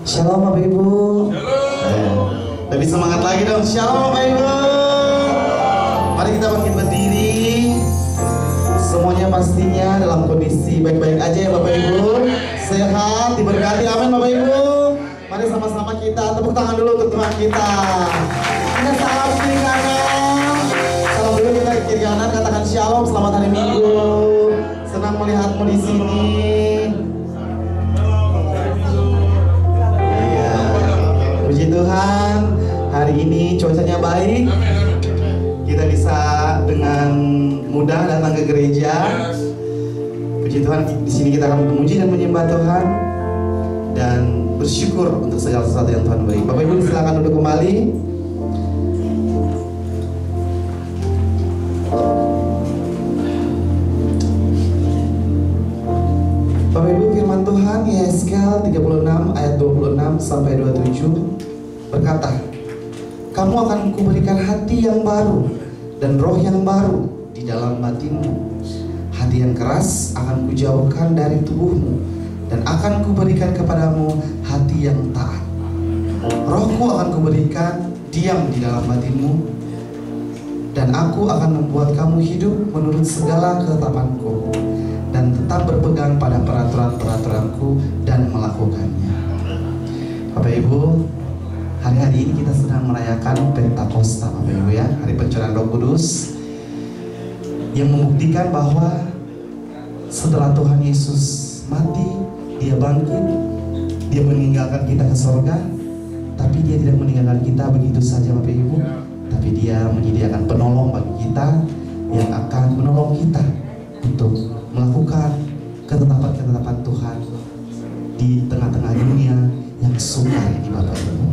Shalom Bapak Ibu. Lebih semangat lagi dong. Shalom Bapak Ibu. Mari kita bangkit berdiri. Semuanya pastinya dalam kondisi baik-baik aja ya Bapak Ibu. Sehat, diberkati, amin Bapak Ibu. Mari sama-sama kita tepuk tangan dulu untuk Tuhan kita. Kita salam kiri kanan. Salam dulu kita kiri kanan, katakan shalom, selamat hari Minggu. Senang melihatmu di sini. Iya. Puji Tuhan, hari ini cuacanya baik. Kita bisa dengan mudah datang ke gereja. Puji Tuhan, di sini kita akan memuji dan menyembah Tuhan dan bersyukur untuk segala sesuatu yang Tuhan beri. Bapak Ibu silakan duduk kembali. Bapak Ibu, firman Tuhan Yesaya 36 ayat 26 sampai 27 berkata, "Kamu akan kuberikan hati yang baru dan roh yang baru di dalam batinmu. Hati yang keras akan kujauhkan dari tubuhmu, dan akan kuberikan kepadamu hati yang taat. Rohku akan kuberikan diam di dalam batinmu, dan aku akan membuat kamu hidup menurut segala ketetapanku, dan tetap berpegang pada peraturan-peraturanku dan melakukannya." Bapak Ibu, hari-hari ini kita sedang merayakan Pentakosta, Bapak Ibu ya, hari pencurahan Roh Kudus, yang membuktikan bahwa setelah Tuhan Yesus mati, Dia bangkit, Dia meninggalkan kita ke surga, tapi Dia tidak meninggalkan kita begitu saja Bapak Ibu, tapi Dia menyediakan penolong bagi kita yang akan menolong kita untuk melakukan ketetapan-ketetapan Tuhan di tengah-tengah dunia yang sukar ini Bapak Ibu.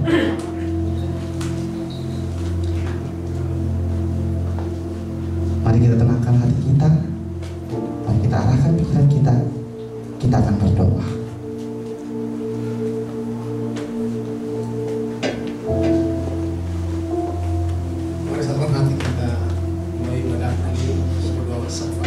Mari kita tenangkan hati kita, mari kita arahkan pikiran kita akan berdoa. Mari satukan hati kita, mulai ibadah ini berdoa bersama.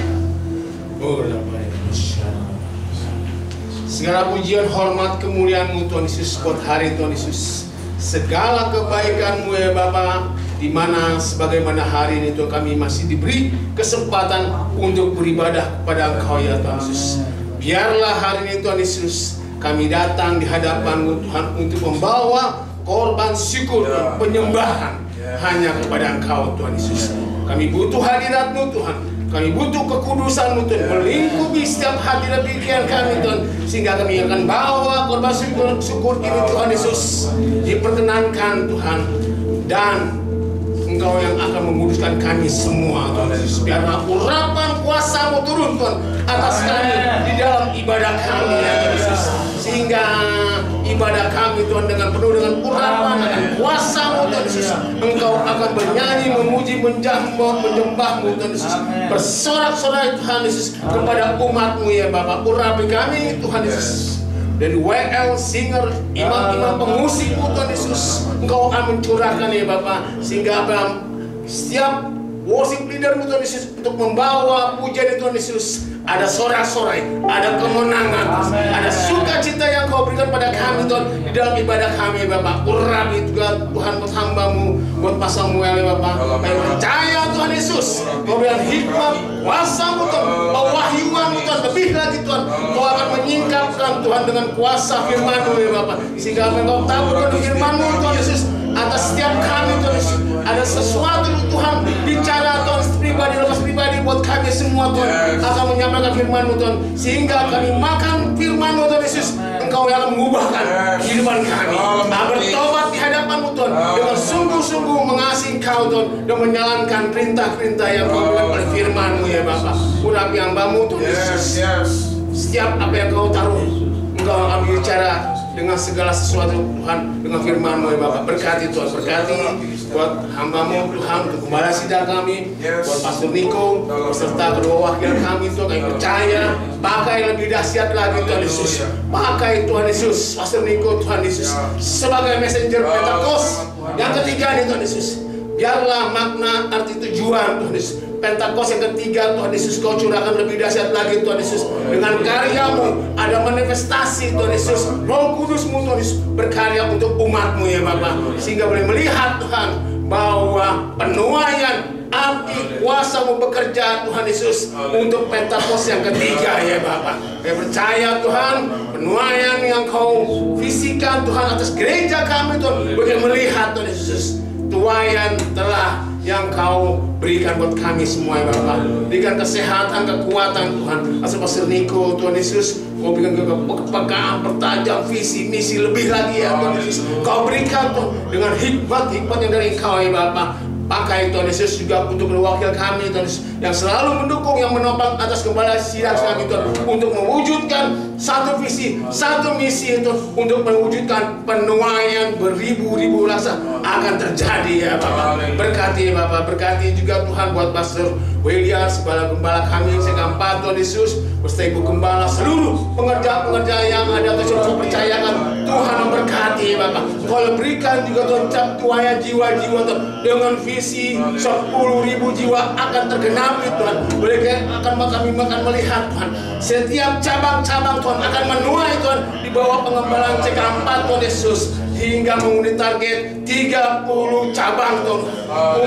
Segala pujian, hormat, kemuliaan-Mu Tuhan Yesus buat hari Tuhan Yesus. Segala kebaikan-Mu ya Bapa, di mana sebagaimana hari ini Tuhan kami masih diberi kesempatan untuk beribadah kepada Engkau ya Tuhan Yesus. Biarlah hari ini Tuhan Yesus kami datang di hadapan-Mu Tuhan untuk membawa korban syukur dan penyembahan hanya kepada Engkau Tuhan Yesus. Kami butuh hadirat-Mu Tuhan. Kami butuh kekudusan-Mu Tuhan, melingkupi setiap hati dan pikiran kami Tuhan, sehingga kami akan bawa korban syukur ini Tuhan Yesus. Diperkenankan Tuhan, dan Engkau yang akan menguduskan kami semua Tuhan Yesus. Biarlah urapan kuasa-Mu turun Tuhan atas kami di dalam ibadah kami ya Tuhan Yesus, sehingga ibadah kami Tuhan dengan penuh dengan urapan dan kuasa-Mu Tuhan Yesus. Engkau akan bernyanyi, memuji, menyembah-Mu Tuhan Yesus, bersorak-sorai Tuhan Yesus kepada umat-Mu ya Bapa. Urapi kami Tuhan Yesus, dari WL, singer, imam-imam, pengusik-Mu Tuhan Yesus, Engkau akan mencurahkan ya Bapa, sehingga setiap worship leader-Mu Tuhan Yesus untuk membawa pujian Tuhan Yesus, ada sorak-sorai, ada kemenangan, ada sukacita yang Kau berikan pada kami Tuhan di dalam ibadah kami Bapak. Urapi juga Tuhan buat hamba-Mu, buat Pak Samuel ya Bapak. Kami percaya Tuhan Yesus, Kau berikan hikmat, kuasa-Mu Tuhan, pewahyuan-Mu Tuhan, lebih lagi Tuhan, Kau akan menyingkapkan Tuhan dengan kuasa firman-Mu ya Bapak, sehingga Engkau takutkan firman-Mu Tuhan Yesus atas setiap kami Tuhan Yesus. Ada sesuatu Tuhan bicara Tuhan pribadi, lepas pribadi buat kami semua Tuhan, akan menyampaikan firman-Mu Tuhan, sehingga kami makan firman-Mu Tuhan Yesus. Engkau yang akan mengubahkan kehidupan kami. Bertobat di hadapan-Mu Tuhan dengan sungguh-sungguh mengasihi Engkau Tuhan, dan menjalankan perintah-perintah yang Kau berikan oleh firman-Mu ya Bapa. Urapi hamba-Mu Tuhan Yesus. Setiap apa yang Kau taruh, Engkau akan bicara dengan segala sesuatu Tuhan, dengan firman-Mu ya Bapak. Berkati Tuhan, berkati buat hamba-Mu Tuhan, untuk kembali sidang kami, buat Pastor Niko beserta kedua wakil kami Tuhan. Kami percaya pakai lebih dahsyat lagi Tuhan Yesus. Pakai Tuhan Yesus Pastor Niko Tuhan Yesus sebagai messenger Pentakosta yang ketiga nih Tuhan Yesus. Biarlah makna, arti, tujuan Tuhan Yesus Pentakosta yang ketiga Tuhan Yesus, Kau curahkan lebih dahsyat lagi Tuhan Yesus. Dengan karya-Mu ada manifestasi Tuhan Yesus. Roh Kudus-Mu Tuhan Yesus berkarya untuk umat-Mu ya Bapa, sehingga boleh melihat Tuhan bahwa penuaian api kuasa-Mu bekerja Tuhan Yesus untuk Pentakosta yang ketiga ya Bapa. Kami percaya Tuhan, penuaian yang Kau visikan Tuhan atas gereja kami Tuhan, boleh melihat Tuhan Yesus tuaian telah yang Kau berikan buat kami semua ya Bapa. Berikan kesehatan, kekuatan Tuhan. Asal Pastor Niko Tuhan Yesus, Kau berikan kepekaan, pertajam visi misi lebih lagi ya Tuhan Yesus. Kau berikan Tuhan dengan hikmat yang dari Kau ya Bapa. Pakai Tuhan Yesus juga untuk wakil kami Tuhan Yesus, yang selalu mendukung, yang menopang atas gembala sidang kami Tuhan, untuk mewujudkan satu visi, satu misi itu, untuk mewujudkan penuaian beribu-ribu rasa akan terjadi ya Bapak. Berkati ya Bapak, berkati juga Tuhan buat Pastor William, segala gembala kami segampat Tuhan Yesus, beserta Ibu Gembala, seluruh pengerja-pengerja yang ada Tuhan Yesus percayakan Tuhan memberkati ya Bapak. Kau berikan juga Tuhan tuaian jiwa-jiwa Tuhan dengan visi 10.000 jiwa akan tergenapi Tuhan. Boleh kami akan melihat Tuhan, setiap cabang-cabang Tuhan akan menuai Tuhan di bawah pengembalaan CK4 Tuhan Yesus, hingga mengundi target 30 cabang Tuhan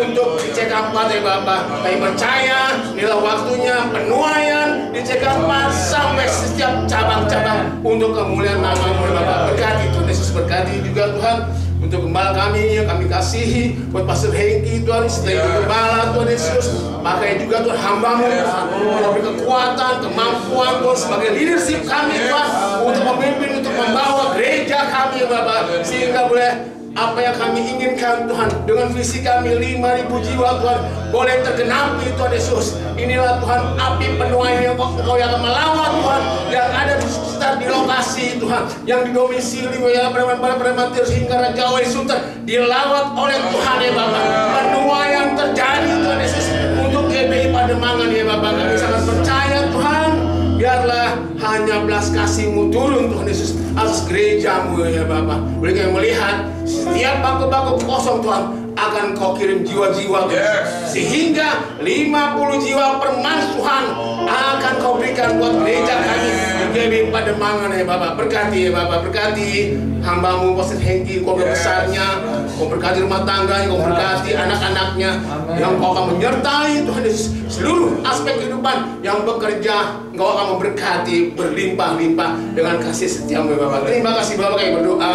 untuk di CK4 ya Bapak. Kami percaya inilah waktunya penuaian di CK4 sampai setiap cabang-cabang untuk kemuliaan nama-Mu ya Bapak. Berkati Tuhan Yesus, berkati juga Tuhan untuk gembala kami yang kami kasihi, buat Pastor Hengki Tuhan, setelah itu gembala Tuhan Yesus, pakai juga Tuhan hamba-Mu Tuhan, memberi kekuatan, kemampuan Tuhan sebagai leadership kami Tuhan, untuk memimpin, untuk membawa gereja kami Bapak, sehingga boleh apa yang kami inginkan Tuhan, dengan visi kami 5.000 jiwa Tuhan, boleh tergenapi Tuhan Yesus. Inilah Tuhan api penuaian yang Kau yang akan melawan Tuhan, yang ada di sekitar di lokasi Tuhan, yang didomisili ya prematir hingga Raja Wali Sultan, dilawat oleh Tuhan ya Bapak. Penuaian terjadi Tuhan Yesus untuk GBI Pademangan ya Bapak. Kami sangat percaya Tuhan, biarlah hanya belas kasih-Mu turun Tuhan Yesus atas gereja-Mu ya Bapak. Boleh kami melihat setiap bangku-bangku kosong Tuhan, akan Kau kirim jiwa-jiwa Tuhan, sehingga 50 jiwa permansuhan akan Kau berikan buat gereja kami di Pademangan ya Bapak. Berkati ya Bapak, berkati hamba-Mu Pastor Hengki, keluarga besarnya, Kau berkati rumah tangga, Kau berkati anak-anaknya, yang Kau akan menyertai Tuhan Yesus seluruh aspek kehidupan yang bekerja. Kau akan memberkati berlimpah-limpah dengan kasih setia-Mu ya Bapak. Terima kasih Bapak, kami berdoa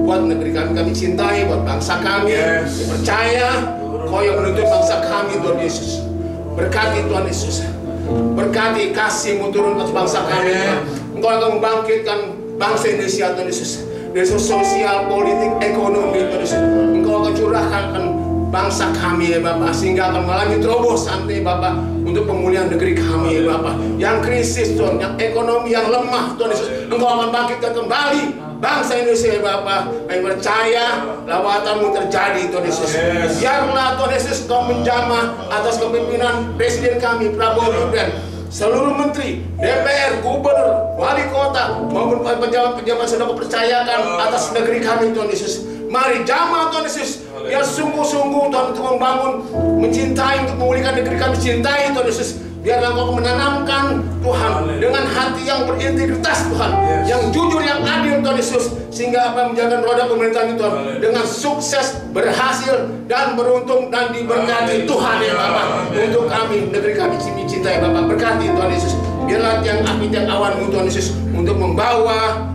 buat negeri kami cintai, buat bangsa kami. Percaya Kau yang menuntut bangsa kami Tuhan Yesus. Berkati Tuhan Yesus, berkati kasih-Mu turun ke bangsa kami Tuhan. Engkau akan membangkitkan bangsa Indonesia Tuhan Yesus, dari sosial, politik, ekonomi Tuhan Yesus. Engkau akan curahkan bangsa kami ya Bapak, sehingga akan mengalami terobosan ya Bapak, untuk pemulihan negeri kami ya Bapak, yang krisis Tuhan, yang ekonomi yang lemah Tuhan Yesus. Engkau akan bangkitkan kembali bangsa Indonesia ya Bapak. Kami percaya lawatan-Mu terjadi Tuhan Yesus. Biarlah Tuhan Yesus Kau menjamah atas kepemimpinan Presiden kami Prabowo Gibran, seluruh menteri, DPR, gubernur, wali kota, maupun pejabat-pejabat sudah Kau percayakan atas negeri kami Tuhan Yesus. Mari jamah Tuhan Yesus, biar sungguh-sungguh Tuhan untuk membangun, mencintai, untuk memulihkan negeri kami, cintai Tuhan Yesus. Biarlah Kau menanamkan Tuhan dengan hati yang berintegritas Tuhan, yang jujur, yang adil Tuhan Yesus, sehingga apa yang menjalankan roda pemerintahan Tuhan dengan sukses, berhasil, dan beruntung, dan diberkati Tuhan ya Bapak. Untuk kami, negeri kami cintai Bapak, berkati Tuhan Yesus. Biarlah yang api dan awan-Mu Tuhan Yesus, untuk membawa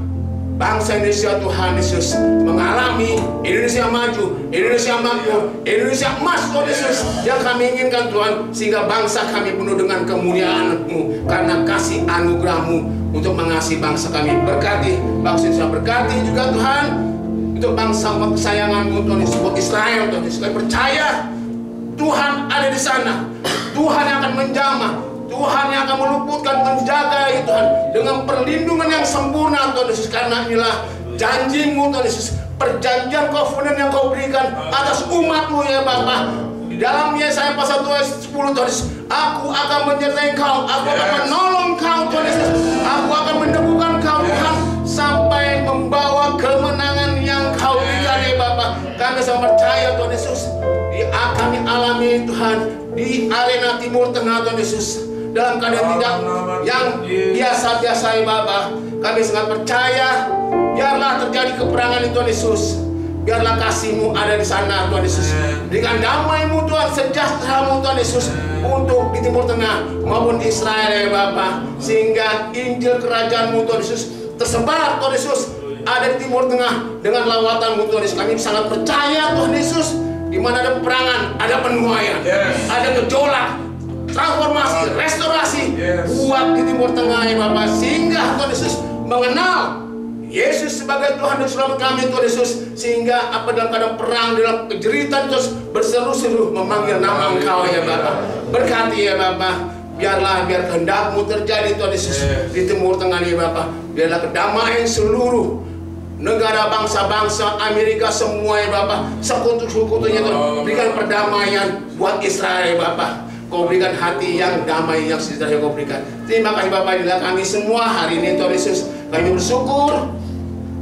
bangsa Indonesia Tuhan Yesus mengalami Indonesia maju, Indonesia makmur, Indonesia emas Tuhan Yesus, yang kami inginkan Tuhan, sehingga bangsa kami penuh dengan kemuliaan-Mu karena kasih anugerah-Mu untuk mengasihi bangsa kami. Berkati bangsa Indonesia, berkati juga Tuhan untuk bangsa kesayangan-Mu Tuhan Yesus, buat Israel Tuhan Yesus. Kami percaya Tuhan ada di sana, Tuhan yang akan menjamah, Tuhan yang akan meluputkan, menjaga Tuhan dengan perlindungan yang sempurna Tuhan Yesus. Karena inilah janji-Mu Tuhan Yesus, perjanjian covenant yang Kau berikan atas umat-Mu ya Bapak. Di dalam Yesaya pasal 10 Tuhan Yesus, Aku akan menyertai Kau, Aku akan menolong Kau Tuhan Yesus, Aku akan meneguhkan Kau Tuhan, sampai membawa kemenangan yang Kau berikan ya Bapak. Kami sangat percaya Tuhan Yesus, kami alami Tuhan di arena Timur Tengah Tuhan Yesus, dalam keadaan tidak yang biasa-biasa ya Bapa. Kami sangat percaya, biarlah terjadi keperangan di Tuhan Yesus. Biarlah kasih-Mu ada di sana Tuhan Yesus. Dengan damai-Mu Tuhan, sejahtera-Mu Tuhan Yesus, untuk di Timur Tengah maupun di Israel ya Bapa. Sehingga Injil Kerajaan-Mu Tuhan Yesus tersebar Tuhan Yesus, ada di Timur Tengah dengan lawatan-Mu Tuhan Yesus. Kami sangat percaya Tuhan Yesus, di mana ada peperangan, ada penuaian, ada gejolak, transformasi, restorasi buat di Timur Tengah ya Bapa. Sehingga Tuhan Yesus mengenal Yesus sebagai Tuhan dan Selamat kami Tuhan Yesus, sehingga apa dalam keadaan perang, dalam kejeritan terus berseru-seru memanggil nama Engkau ya Bapa. Berkati ya Bapa, biar kehendak-Mu terjadi Tuhan Yesus di Timur Tengah ya Bapa. Biarlah kedamaian seluruh negara, bangsa-bangsa, Amerika semua ya Bapa, sekutu-sekutunya Tuhan. Berikan perdamaian buat Israel ya Bapa. Kau berikan hati yang damai, yang sejahtera yang Kau berikan. Terima kasih Bapak, inilah kami semua hari ini Tuhan Yesus. Kami bersyukur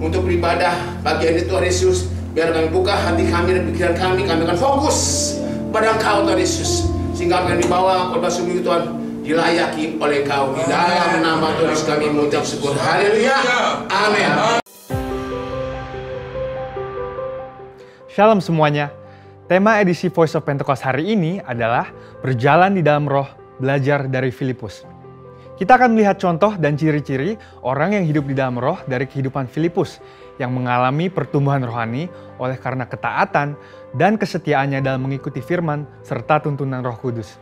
untuk beribadah bagian ini Tuhan Yesus. Biar kami buka hati kami dan pikiran kami akan fokus pada Engkau Tuhan Yesus. Sehingga kami dibawa khotbah subuh Tuhan dilayaki oleh Engkau. Di dalam nama Tuhan Yesus kami mengucap syukur. Haleluya. Amin. Shalom semuanya. Tema edisi Voice of Pentecost hari ini adalah berjalan di dalam roh, belajar dari Filipus. Kita akan melihat contoh dan ciri-ciri orang yang hidup di dalam roh dari kehidupan Filipus yang mengalami pertumbuhan rohani oleh karena ketaatan dan kesetiaannya dalam mengikuti firman serta tuntunan Roh Kudus.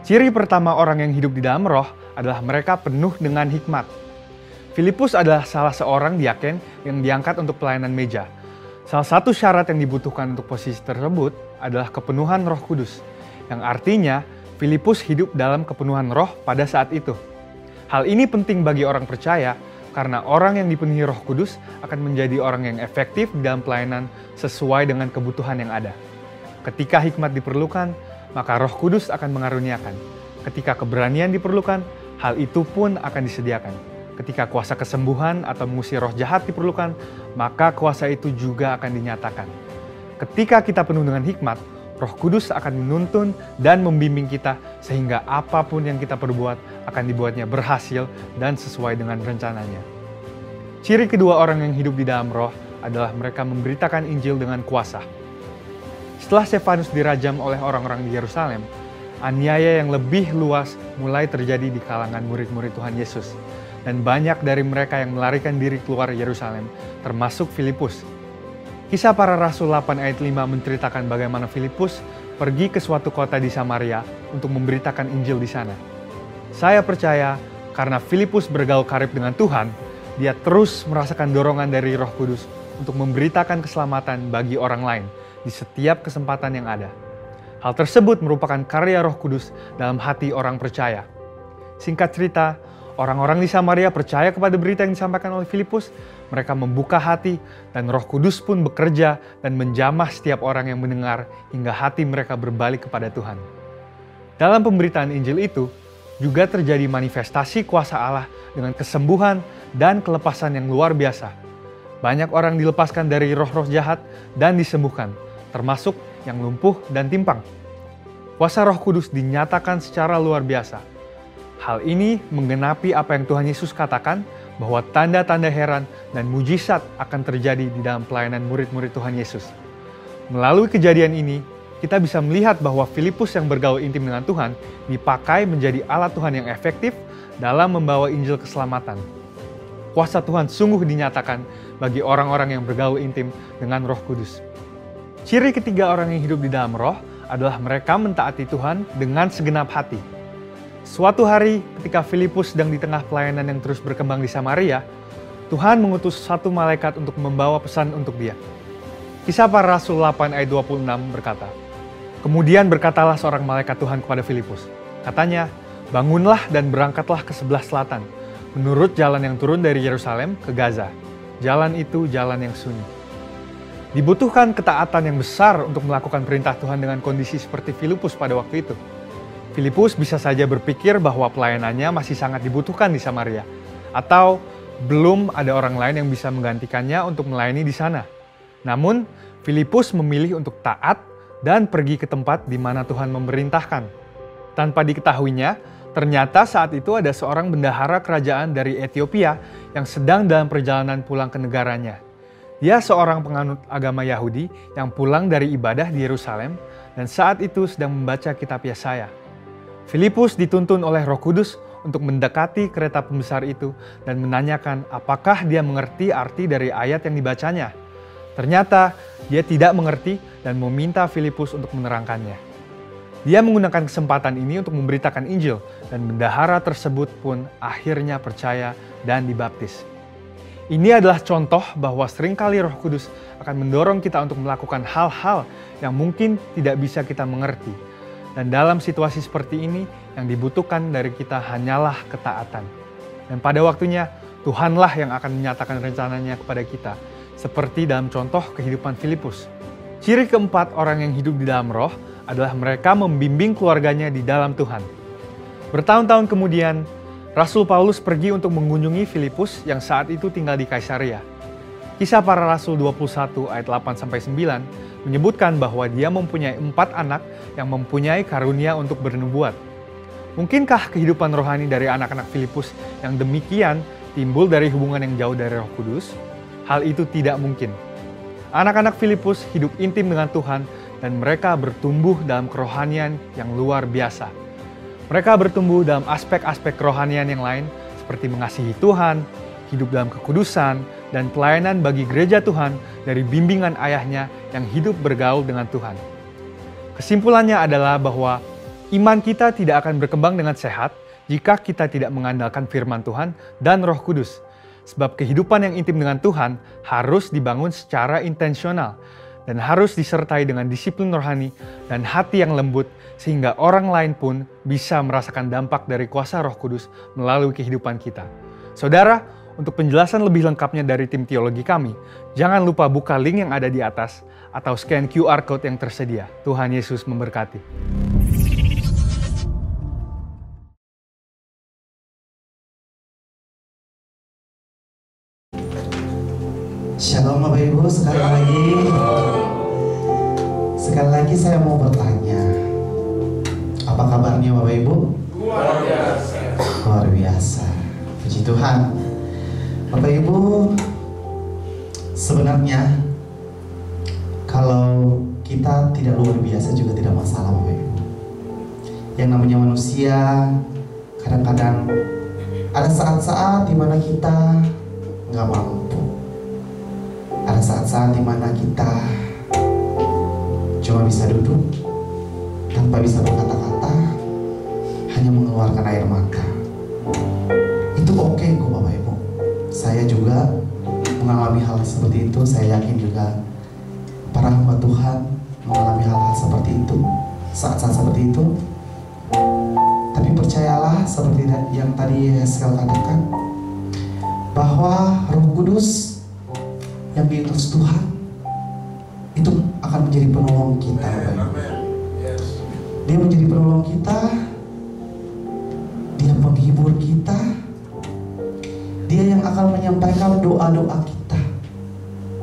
Ciri pertama orang yang hidup di dalam roh adalah mereka penuh dengan hikmat. Filipus adalah salah seorang diaken yang diangkat untuk pelayanan meja. Salah satu syarat yang dibutuhkan untuk posisi tersebut adalah kepenuhan Roh Kudus, yang artinya Filipus hidup dalam kepenuhan roh pada saat itu. Hal ini penting bagi orang percaya karena orang yang dipenuhi Roh Kudus akan menjadi orang yang efektif dalam pelayanan sesuai dengan kebutuhan yang ada. Ketika hikmat diperlukan, maka Roh Kudus akan mengaruniakan. Ketika keberanian diperlukan, hal itu pun akan disediakan. Ketika kuasa kesembuhan atau mengusir roh jahat diperlukan, maka kuasa itu juga akan dinyatakan. Ketika kita penuh dengan hikmat, Roh Kudus akan menuntun dan membimbing kita sehingga apapun yang kita perbuat akan dibuatnya berhasil dan sesuai dengan rencananya. Ciri kedua orang yang hidup di dalam roh adalah mereka memberitakan Injil dengan kuasa. Setelah Stefanus dirajam oleh orang-orang di Yerusalem, aniaya yang lebih luas mulai terjadi di kalangan murid-murid Tuhan Yesus. Dan banyak dari mereka yang melarikan diri keluar Yerusalem, termasuk Filipus. Kisah Para Rasul 8 ayat 5 menceritakan bagaimana Filipus pergi ke suatu kota di Samaria untuk memberitakan Injil di sana. Saya percaya karena Filipus bergaul karib dengan Tuhan, dia terus merasakan dorongan dari Roh Kudus untuk memberitakan keselamatan bagi orang lain di setiap kesempatan yang ada. Hal tersebut merupakan karya Roh Kudus dalam hati orang percaya. Singkat cerita, orang-orang di Samaria percaya kepada berita yang disampaikan oleh Filipus. Mereka membuka hati dan Roh Kudus pun bekerja dan menjamah setiap orang yang mendengar hingga hati mereka berbalik kepada Tuhan. Dalam pemberitaan Injil itu juga terjadi manifestasi kuasa Allah dengan kesembuhan dan kelepasan yang luar biasa. Banyak orang dilepaskan dari roh-roh jahat dan disembuhkan, termasuk yang lumpuh dan timpang. Kuasa Roh Kudus dinyatakan secara luar biasa. Hal ini menggenapi apa yang Tuhan Yesus katakan bahwa tanda-tanda heran dan mujizat akan terjadi di dalam pelayanan murid-murid Tuhan Yesus. Melalui kejadian ini, kita bisa melihat bahwa Filipus yang bergaul intim dengan Tuhan dipakai menjadi alat Tuhan yang efektif dalam membawa Injil keselamatan. Kuasa Tuhan sungguh dinyatakan bagi orang-orang yang bergaul intim dengan Roh Kudus. Ciri ketiga orang yang hidup di dalam roh adalah mereka mentaati Tuhan dengan segenap hati. Suatu hari ketika Filipus sedang di tengah pelayanan yang terus berkembang di Samaria, Tuhan mengutus satu malaikat untuk membawa pesan untuk dia. Kisah Para Rasul 8 ayat 26 berkata, "Kemudian berkatalah seorang malaikat Tuhan kepada Filipus. Katanya, bangunlah dan berangkatlah ke sebelah selatan, menurut jalan yang turun dari Yerusalem ke Gaza. Jalan itu jalan yang sunyi." Dibutuhkan ketaatan yang besar untuk melakukan perintah Tuhan dengan kondisi seperti Filipus pada waktu itu. Filipus bisa saja berpikir bahwa pelayanannya masih sangat dibutuhkan di Samaria, atau belum ada orang lain yang bisa menggantikannya untuk melayani di sana. Namun, Filipus memilih untuk taat dan pergi ke tempat di mana Tuhan memerintahkan. Tanpa diketahuinya, ternyata saat itu ada seorang bendahara kerajaan dari Ethiopia yang sedang dalam perjalanan pulang ke negaranya. Dia seorang penganut agama Yahudi yang pulang dari ibadah di Yerusalem dan saat itu sedang membaca kitab Yesaya. Filipus dituntun oleh Roh Kudus untuk mendekati kereta pembesar itu dan menanyakan apakah dia mengerti arti dari ayat yang dibacanya. Ternyata dia tidak mengerti dan meminta Filipus untuk menerangkannya. Dia menggunakan kesempatan ini untuk memberitakan Injil dan bendahara tersebut pun akhirnya percaya dan dibaptis. Ini adalah contoh bahwa seringkali Roh Kudus akan mendorong kita untuk melakukan hal-hal yang mungkin tidak bisa kita mengerti. Dan dalam situasi seperti ini, yang dibutuhkan dari kita hanyalah ketaatan. Dan pada waktunya, Tuhanlah yang akan menyatakan rencananya kepada kita, seperti dalam contoh kehidupan Filipus. Ciri keempat orang yang hidup di dalam Roh adalah mereka membimbing keluarganya di dalam Tuhan. Bertahun-tahun kemudian, Rasul Paulus pergi untuk mengunjungi Filipus yang saat itu tinggal di Kaisarea. Kisah Para Rasul 21 ayat 8-9 menyebutkan bahwa dia mempunyai 4 anak yang mempunyai karunia untuk bernubuat. Mungkinkah kehidupan rohani dari anak-anak Filipus yang demikian timbul dari hubungan yang jauh dari Roh Kudus? Hal itu tidak mungkin. Anak-anak Filipus hidup intim dengan Tuhan dan mereka bertumbuh dalam kerohanian yang luar biasa. Mereka bertumbuh dalam aspek-aspek kerohanian yang lain seperti mengasihi Tuhan, hidup dalam kekudusan, dan pelayanan bagi gereja Tuhan dari bimbingan ayahnya yang hidup bergaul dengan Tuhan. Kesimpulannya adalah bahwa iman kita tidak akan berkembang dengan sehat jika kita tidak mengandalkan firman Tuhan dan Roh Kudus. Sebab kehidupan yang intim dengan Tuhan harus dibangun secara intensional dan harus disertai dengan disiplin rohani dan hati yang lembut sehingga orang lain pun bisa merasakan dampak dari kuasa Roh Kudus melalui kehidupan kita. Saudara, untuk penjelasan lebih lengkapnya dari tim teologi kami, jangan lupa buka link yang ada di atas atau scan QR Code yang tersedia. Tuhan Yesus memberkati. Shalom Bapak Ibu, sekali lagi saya mau bertanya, apa kabarnya Bapak Ibu? Luar biasa. Luar biasa, puji Tuhan. Bapak Ibu, sebenarnya kalau kita tidak luar biasa juga tidak masalah Bapak Ibu. Yang namanya manusia, kadang-kadang ada saat-saat dimana kita nggak mampu. Ada saat-saat dimana kita cuma bisa duduk tanpa bisa berkata-kata, hanya mengeluarkan air mata. Itu oke kok Bapak Ibu. Saya juga mengalami hal seperti itu. Saya yakin juga para hamba Tuhan mengalami hal-hal seperti itu, saat-saat seperti itu. Tapi percayalah seperti yang tadi Yeskel katakan, bahwa Roh Kudus yang diutus Tuhan itu akan menjadi penolong kita, Bapak. Dia menjadi penolong kita, dia penghibur kita, dia yang akan menyampaikan doa-doa kita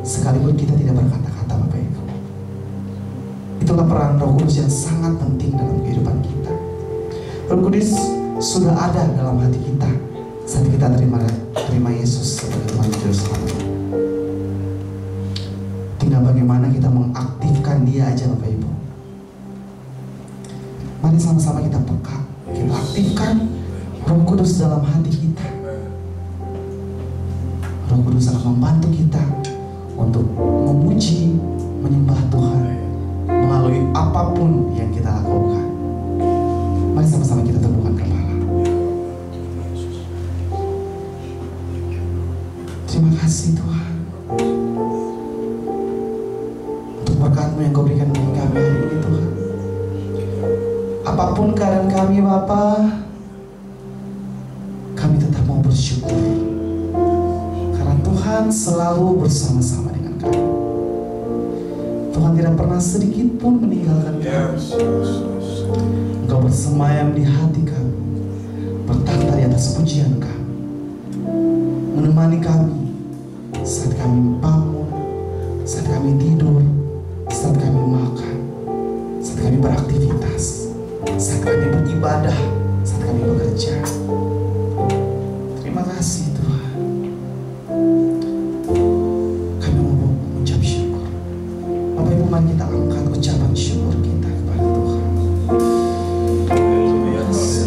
sekalipun kita tidak berkata-kata, Bapak Ibu. Itulah peran Roh Kudus yang sangat penting dalam kehidupan kita. Roh Kudus sudah ada dalam hati kita saat kita terima Yesus sebagai Tuhan Juru Selamat. Tinggal bagaimana kita mengaktifkan dia aja Bapak Ibu. Mari sama-sama kita peka, kita aktifkan Roh Kudus dalam hati kita. Roh Kudus akan membantu kita untuk memuji, menyembah Tuhan melalui apapun yang kita lakukan. Mari sama-sama kita tundukkan kepala. Terima kasih Tuhan untuk berkat-Mu yang Kau berikan bagi kami hari ini Tuhan. Apapun keadaan kami Bapa, kami tetap mau bersyukur karena Tuhan selalu bersama-sama dengan kami. Tuhan tidak pernah sedikit pun meninggalkan kami. Engkau bersemayam di hati kami, bertahta di atas pujian kami, menemani kami saat kami bangun, saat kami tidur, saat kami makan. beribadah, saat kami bekerja. Terima kasih Tuhan. Kami mau mengucap syukur. Bapak Ibu, mari kita angkat ucapan syukur kita kepada Tuhan. Terima kasih.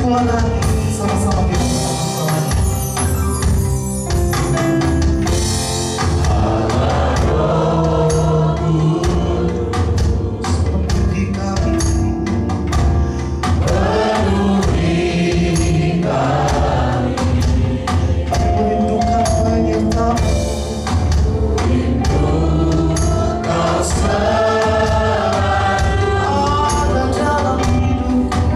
keluar lagi sama-sama kita bersama-sama. Seperti kami merindukan penyertamu. Ada dalam hidupku.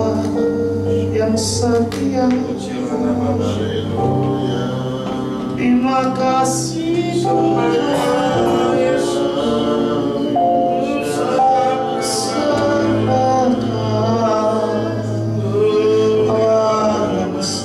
Allah yang setia. Terima kasih Allah yang setia, Allah yang baik.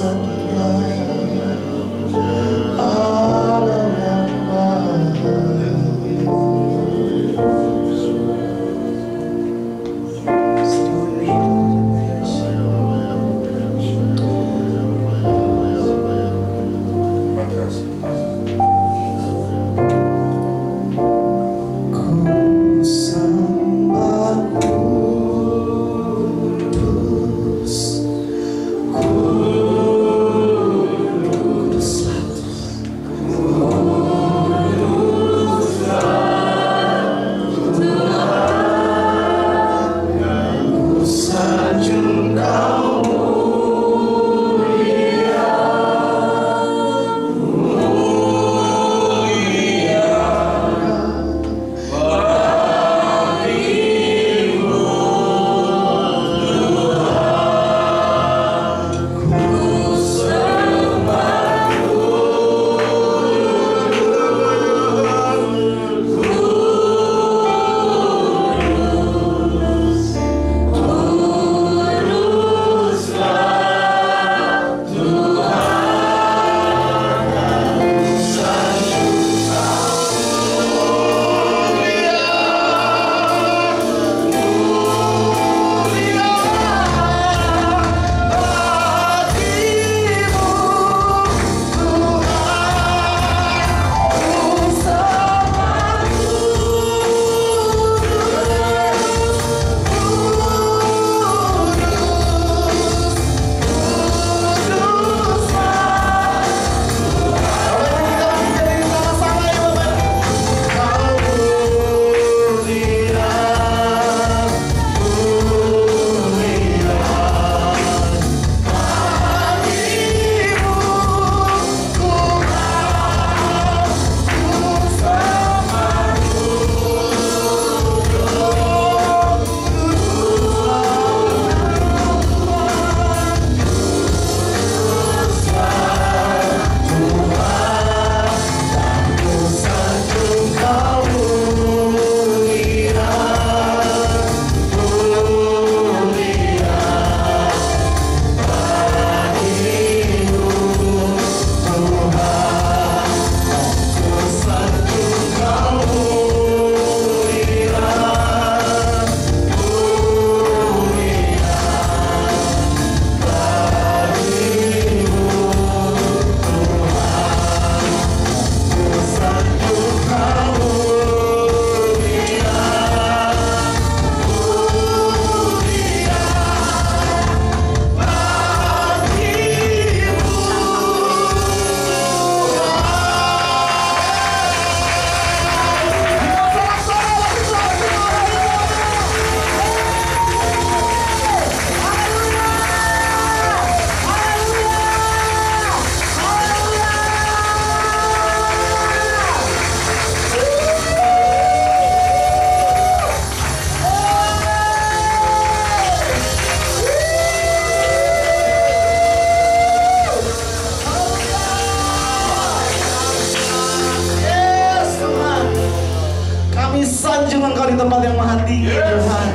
Engkau di tempat yang maha tinggi, Tuhan.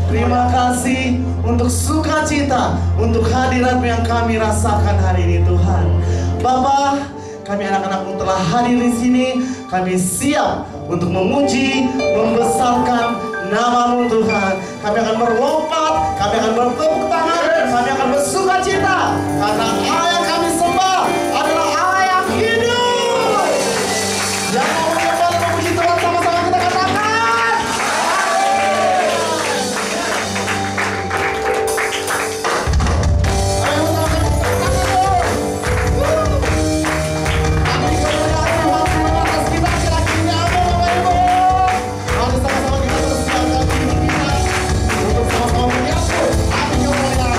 Terima kasih untuk sukacita, untuk hadirat-Mu yang kami rasakan hari ini, Tuhan. Bapa, kami anak-anak-Mu telah hadir di sini. Kami siap untuk memuji, membesarkan nama-Mu, Tuhan. Kami akan berlompat, kami akan bertepuk tangan, kami akan bersukacita karena Allah yang kami sembah adalah Allah yang hidup. Yang mau menyembah dan memuji Tuhan sama-sama kita katakan. Amin.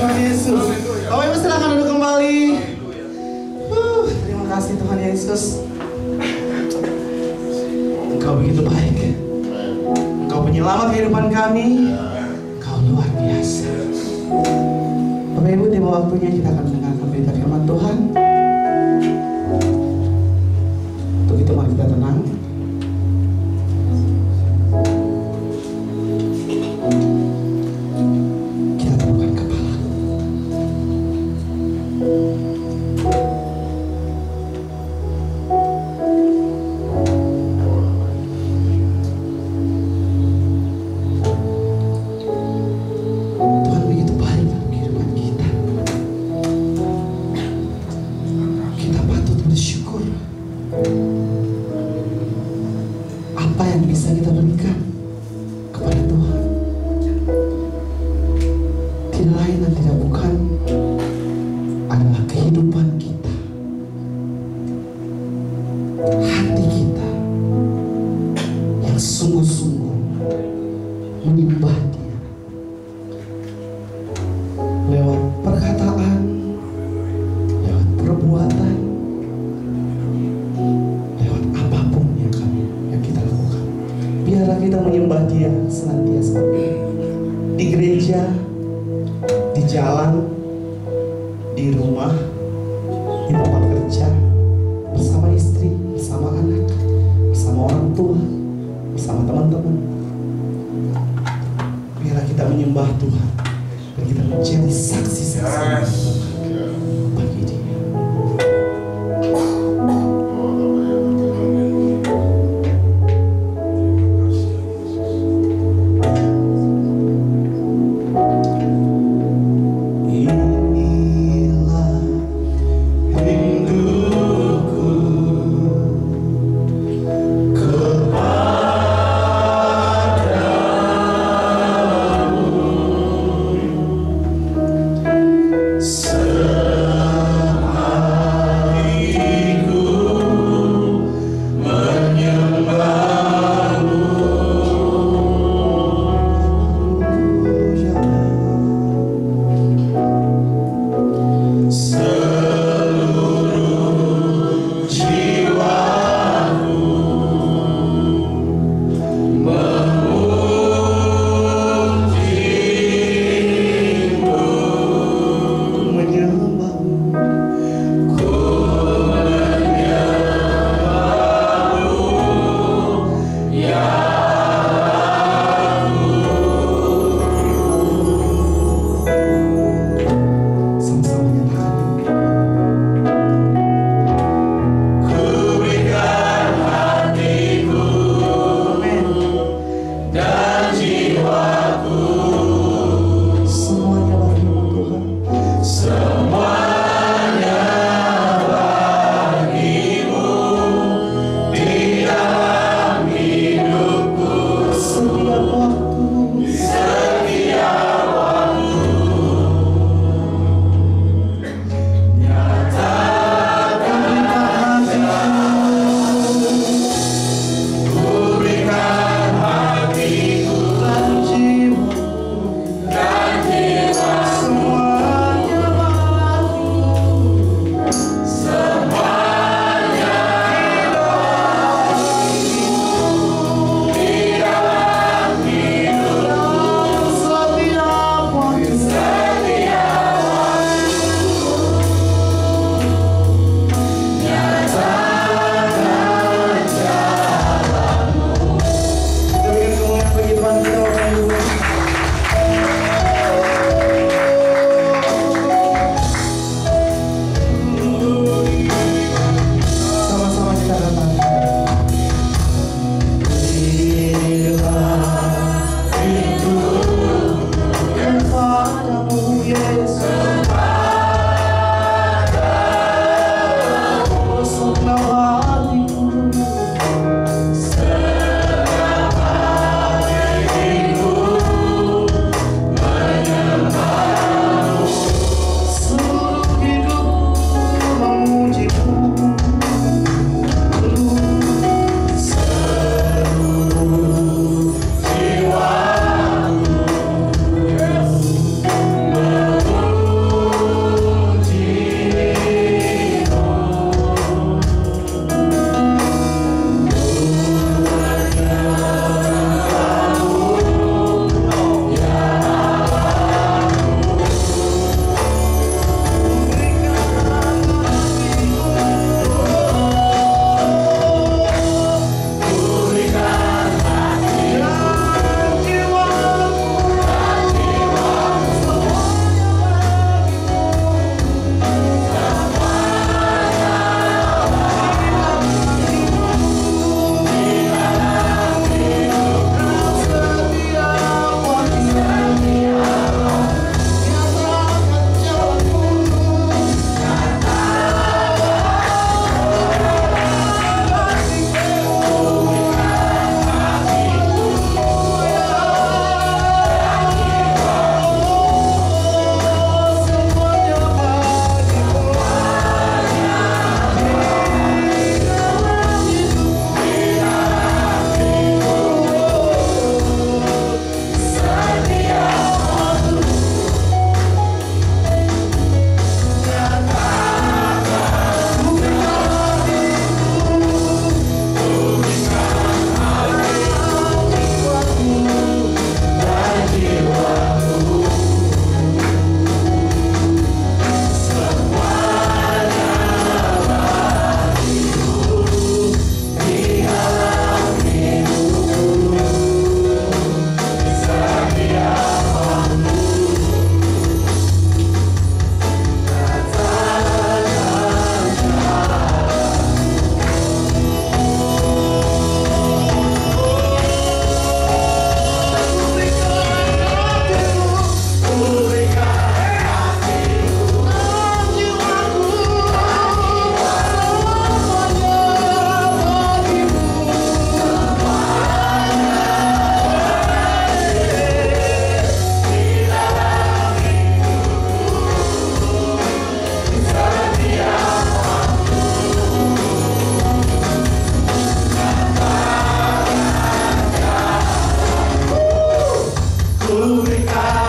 Tuhan Yesus. Bapak Ibu silakan duduk kembali. Terima kasih Tuhan Yesus. Engkau begitu baik. Engkau penyelamat kehidupan kami. Engkau luar biasa. Bapak Ibu, tiba waktunya kita akan mendengarkan berita firman Tuhan. Untuk itu mari kita tenang. Kita tundukkan kepala. Tuhan begitu baik dalam kehidupan kita. Kita patut bersyukur. Apa yang bisa kita berikan kepada Tuhan tidak lain dan tidak bukan adalah kehidupan kita, hati kita yang sungguh-sungguh menyembah Dia lewat perkataan, lewat perbuatan, lewat apapun yang kita lakukan. Biarlah kita menyembah Dia senantiasa di gereja, di jalan, di rumah, di tempat kerja, bersama istri, bersama anak, bersama orang tua, bersama teman-teman. Biarlah kita menyembah Tuhan dan kita menjadi saksi-saksi bagi Dia. Inilah rinduku kepadamu. berikan